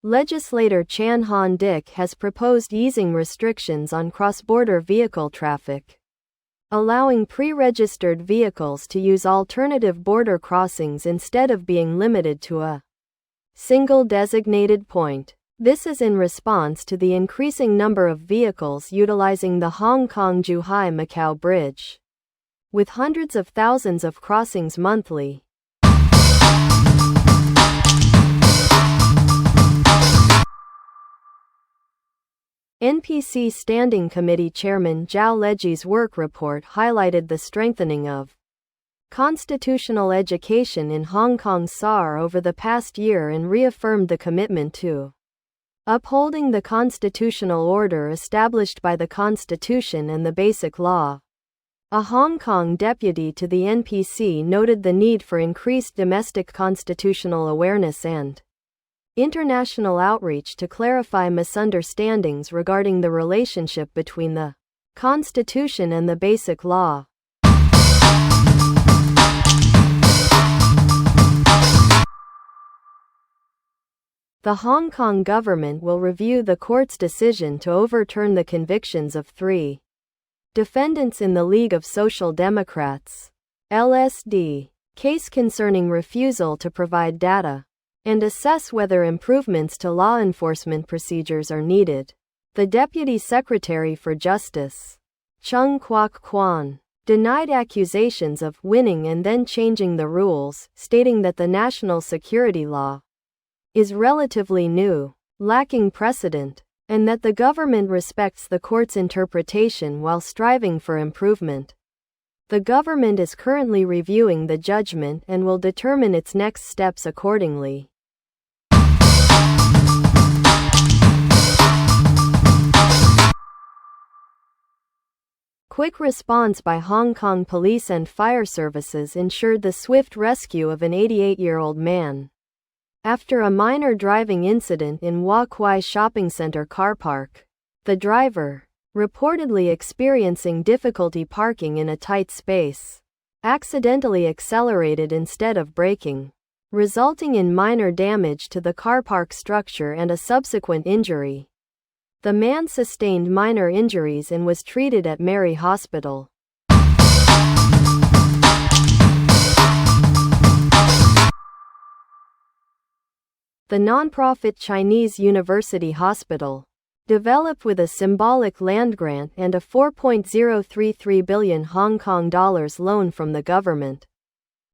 Legislator Chan Han-dik has proposed easing restrictions on cross-border vehicle traffic, allowing pre-registered vehicles to use alternative border crossings instead of being limited to a single designated point. This is in response to the increasing number of vehicles utilizing the Hong Kong-Zhuhai-Macau Bridge, with hundreds of thousands of crossings monthly. NPC Standing Committee Chairman Zhao Leji's work report highlighted the strengthening of constitutional education in Hong Kong SAR over the past year and reaffirmed the commitment to upholding the constitutional order established by the Constitution and the Basic Law. A Hong Kong deputy to the NPC noted the need for increased domestic constitutional awareness and international outreach to clarify misunderstandings regarding the relationship between the Constitution and the Basic Law. The Hong Kong government will review the court's decision to overturn the convictions of 3 defendants in the League of Social Democrats (LSD) case concerning refusal to provide data, and assess whether improvements to law enforcement procedures are needed. The Deputy Secretary for Justice, Chung Kwok Kwan, denied accusations of winning and then changing the rules, stating that the national security law is relatively new, lacking precedent, and that the government respects the court's interpretation while striving for improvement. The government is currently reviewing the judgment and will determine its next steps accordingly. Quick response by Hong Kong police and fire services ensured the swift rescue of an 88-year-old man after a minor driving incident in Wah Kwai Shopping Center car park. The driver, reportedly experiencing difficulty parking in a tight space, accidentally accelerated instead of braking, resulting in minor damage to the car park structure and a subsequent injury. The man sustained minor injuries and was treated at Mary Hospital. The non-profit Chinese University Hospital, developed with a symbolic land grant and a 4.033 billion Hong Kong dollars loan from the government,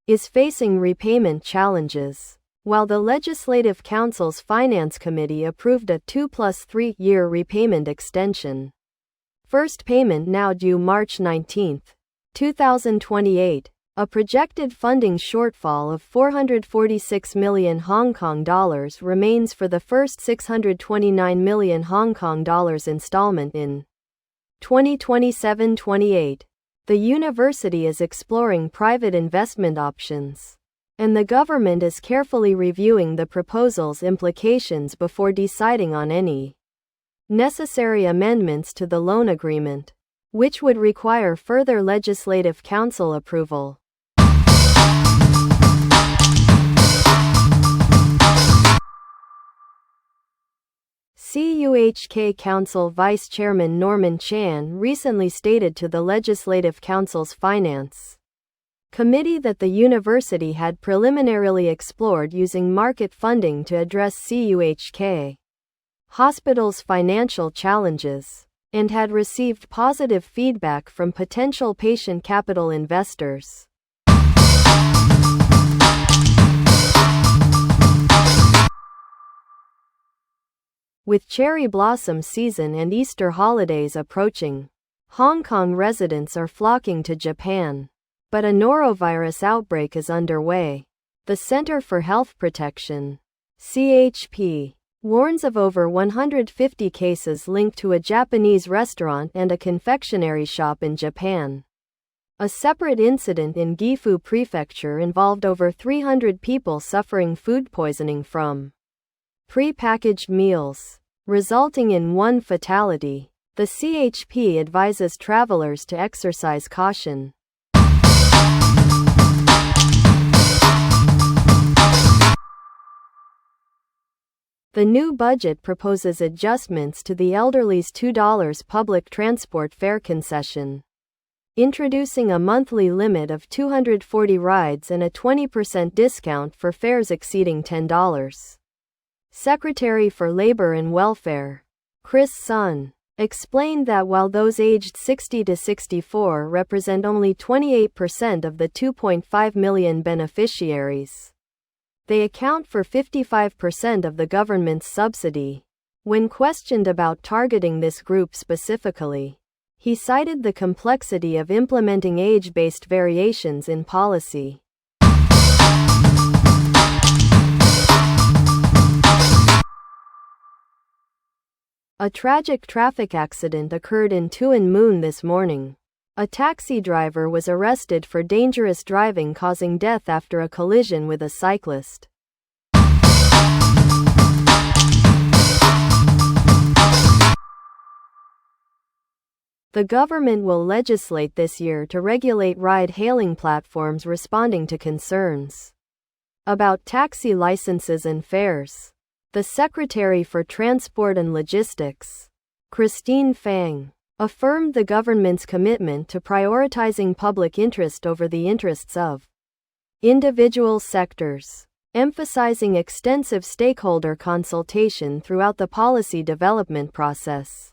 is facing repayment challenges, while the Legislative Council's Finance Committee approved a 2+3-year repayment extension. First payment now due March 19, 2028. A projected funding shortfall of 446 million Hong Kong dollars remains for the first 629 million Hong Kong dollars installment in 2027-28. The university is exploring private investment options, and the government is carefully reviewing the proposal's implications before deciding on any necessary amendments to the loan agreement, which would require further Legislative Council approval. CUHK Council Vice Chairman Norman Chan recently stated to the Legislative Council's Finance Committee that the university had preliminarily explored using market funding to address CUHK Hospital's financial challenges, and had received positive feedback from potential patient capital investors. With cherry blossom season and Easter holidays approaching, Hong Kong residents are flocking to Japan. But a norovirus outbreak is underway. The Center for Health Protection, CHP, warns of over 150 cases linked to a Japanese restaurant and a confectionery shop in Japan. A separate incident in Gifu Prefecture involved over 300 people suffering food poisoning from pre-packaged meals, resulting in one fatality. The CHP advises travelers to exercise caution. The new budget proposes adjustments to the elderly's $2 public transport fare concession, introducing a monthly limit of 240 rides and a 20% discount for fares exceeding $10. Secretary for Labor and Welfare, Chris Sun, explained that while those aged 60 to 64 represent only 28% of the 2.5 million beneficiaries, they account for 55% of the government's subsidy. When questioned about targeting this group specifically, he cited the complexity of implementing age-based variations in policy. A tragic traffic accident occurred in Tuen Mun this morning. A taxi driver was arrested for dangerous driving causing death after a collision with a cyclist. The government will legislate this year to regulate ride-hailing platforms responding to concerns about taxi licenses and fares. The Secretary for Transport and Logistics, Christine Fang, affirmed the government's commitment to prioritizing public interest over the interests of individual sectors, emphasizing extensive stakeholder consultation throughout the policy development process.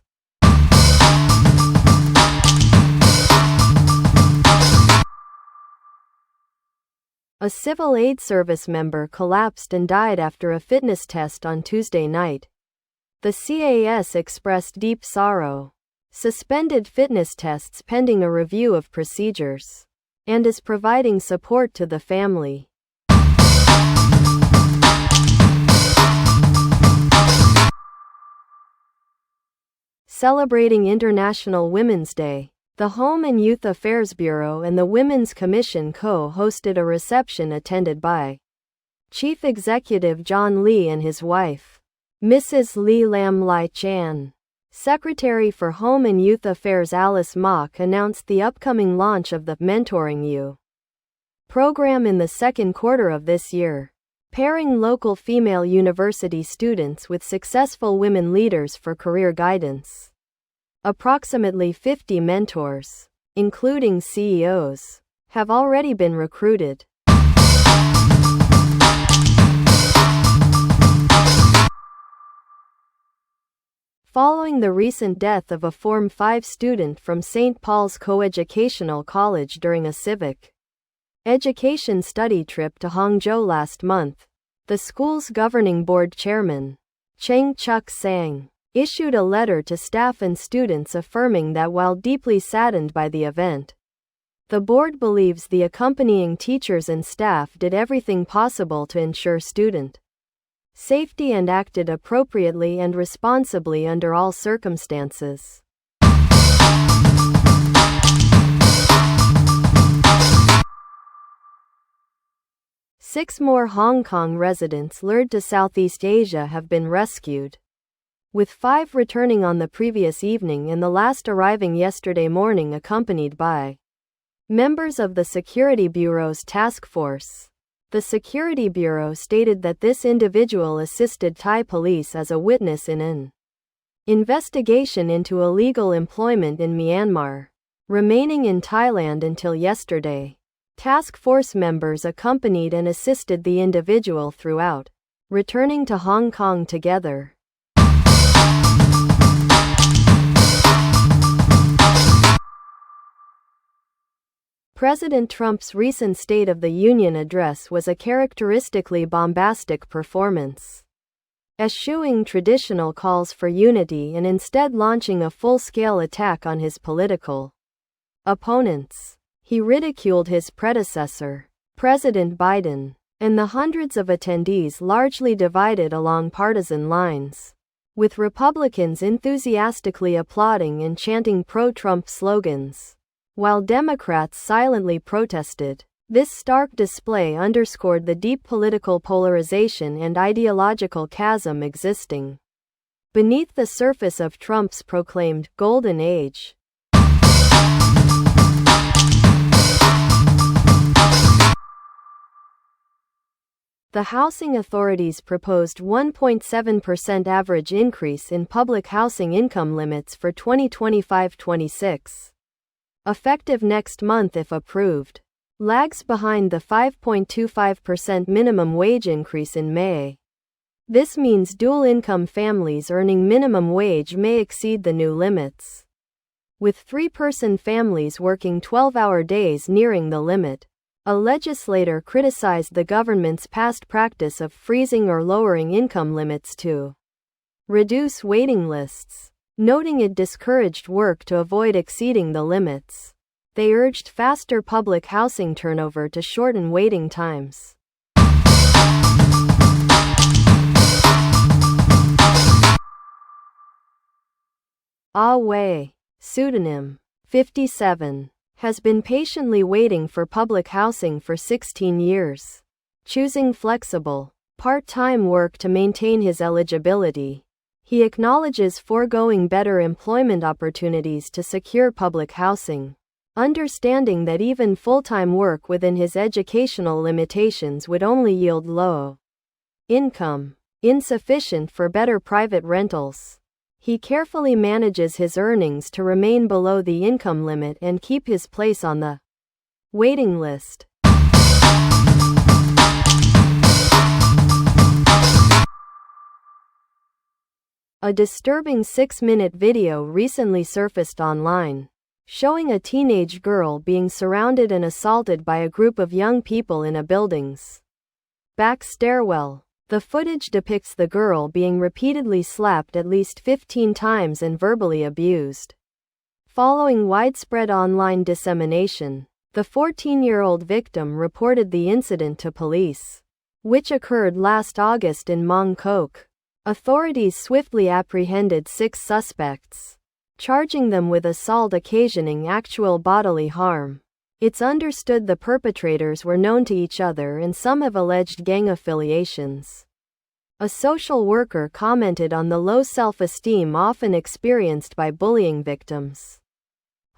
A civil aid service member collapsed and died after a fitness test on Tuesday night. The CAS expressed deep sorrow, suspended fitness tests pending a review of procedures, and is providing support to the family. Celebrating International Women's Day, the Home and Youth Affairs Bureau and the Women's Commission co-hosted a reception attended by Chief Executive John Lee and his wife, Mrs. Lee Lam Lai Chan. Secretary for Home and Youth Affairs Alice Mock announced the upcoming launch of the Mentoring You program in the second quarter of this year, pairing local female university students with successful women leaders for career guidance. Approximately 50 mentors, including CEOs, have already been recruited. Following the recent death of a Form 5 student from St. Paul's Coeducational College during a civic education study trip to Hangzhou last month, the school's governing board chairman, Cheng Chuk Sang, issued a letter to staff and students affirming that while deeply saddened by the event, the board believes the accompanying teachers and staff did everything possible to ensure student safety and acted appropriately and responsibly under all circumstances. Six more Hong Kong residents lured to Southeast Asia have been rescued, with 5 returning on the previous evening and the last arriving yesterday morning accompanied by members of the Security Bureau's task force. The Security Bureau stated that this individual assisted Thai police as a witness in an investigation into illegal employment in Myanmar, remaining in Thailand until yesterday. Task force members accompanied and assisted the individual throughout, returning to Hong Kong together. President Trump's recent State of the Union address was a characteristically bombastic performance, eschewing traditional calls for unity and instead launching a full-scale attack on his political opponents. He ridiculed his predecessor, President Biden, and the hundreds of attendees largely divided along partisan lines, with Republicans enthusiastically applauding and chanting pro-Trump slogans, while Democrats silently protested. This stark display underscored the deep political polarization and ideological chasm existing beneath the surface of Trump's proclaimed golden age. The housing authorities proposed 1.7% average increase in public housing income limits for 2025-26. Effective next month if approved. Lags behind the 5.25% minimum wage increase in May. This means dual-income families earning minimum wage may exceed the new limits, with three-person families working 12-hour days nearing the limit. A legislator criticized the government's past practice of freezing or lowering income limits to reduce waiting lists, noting it discouraged work to avoid exceeding the limits. They urged faster public housing turnover to shorten waiting times. Ah Wei, pseudonym 57, has been patiently waiting for public housing for 16 years, choosing flexible, part-time work to maintain his eligibility. He acknowledges foregoing better employment opportunities to secure public housing, understanding that even full-time work within his educational limitations would only yield low income, insufficient for better private rentals. He carefully manages his earnings to remain below the income limit and keep his place on the waiting list. A disturbing 6-minute video recently surfaced online, showing a teenage girl being surrounded and assaulted by a group of young people in a building's back stairwell. The footage depicts the girl being repeatedly slapped at least 15 times and verbally abused. Following widespread online dissemination, the 14-year-old victim reported the incident to police, which occurred last August in Mong Kok. Authorities swiftly apprehended 6 suspects, charging them with assault occasioning actual bodily harm. It's understood the perpetrators were known to each other and some have alleged gang affiliations. A social worker commented on the low self-esteem often experienced by bullying victims,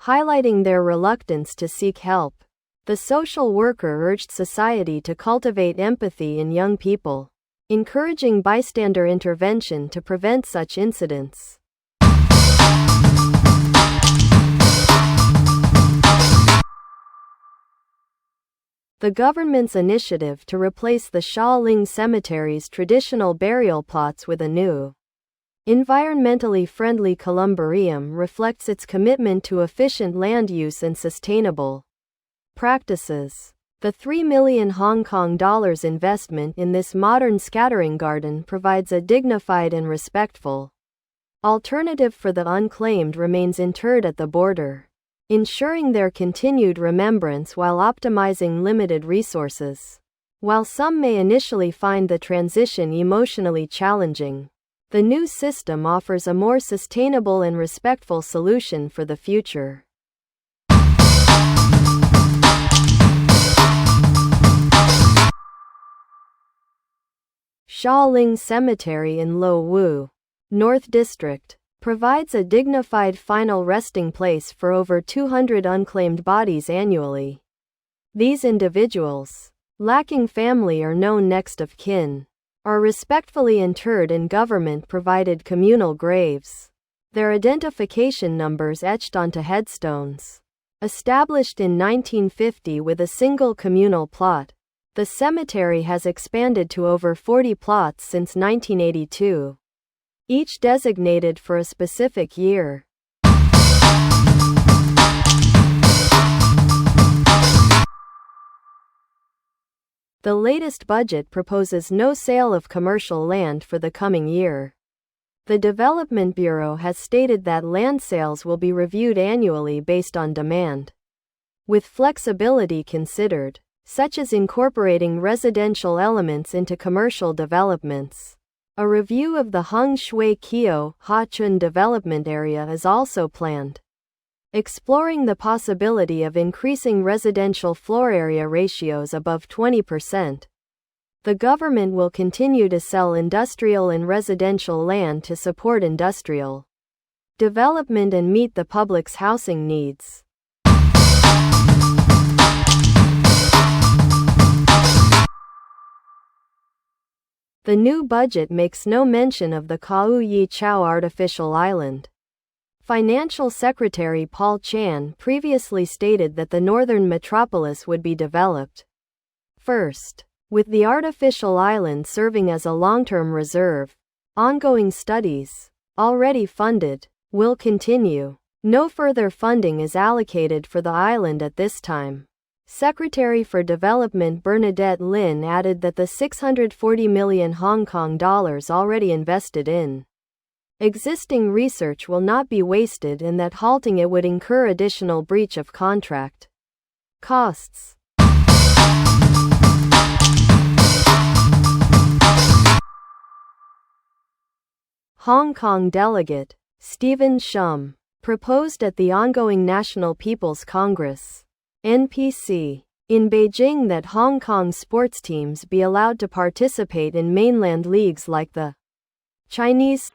highlighting their reluctance to seek help. The social worker urged society to cultivate empathy in young people, encouraging bystander intervention to prevent such incidents. The government's initiative to replace the Shaoling Cemetery's traditional burial plots with a new, environmentally friendly columbarium reflects its commitment to efficient land use and sustainable practices. The $3 million Hong Kong dollars investment in this modern scattering garden provides a dignified and respectful alternative for the unclaimed remains interred at the border, ensuring their continued remembrance while optimizing limited resources. While some may initially find the transition emotionally challenging, the new system offers a more sustainable and respectful solution for the future. Shaoling Cemetery in Lo Wu, North District, provides a dignified final resting place for over 200 unclaimed bodies annually. These individuals, lacking family or known next of kin, are respectfully interred in government-provided communal graves, their identification numbers etched onto headstones. Established in 1950 with a single communal plot, the cemetery has expanded to over 40 plots since 1982. Each designated for a specific year. The latest budget proposes no sale of commercial land for the coming year. The Development Bureau has stated that land sales will be reviewed annually based on demand, with flexibility considered, such as incorporating residential elements into commercial developments. A review of the Hung Shui Kio Ha Chun development area is also planned, exploring the possibility of increasing residential floor area ratios above 20%. The government will continue to sell industrial and residential land to support industrial development and meet the public's housing needs. The new budget makes no mention of the Kau Yi Chau artificial island. Financial Secretary Paul Chan previously stated that the northern metropolis would be developed first, with the artificial island serving as a long-term reserve. Ongoing studies, already funded, will continue. No further funding is allocated for the island at this time. Secretary for Development Bernadette Lin added that the 640 million Hong Kong dollars already invested in existing research will not be wasted and that halting it would incur additional breach of contract costs. Hong Kong delegate Stephen Shum proposed at the ongoing National People's Congress (NPC) in Beijing that Hong Kong sports teams be allowed to participate in mainland leagues like the Chinese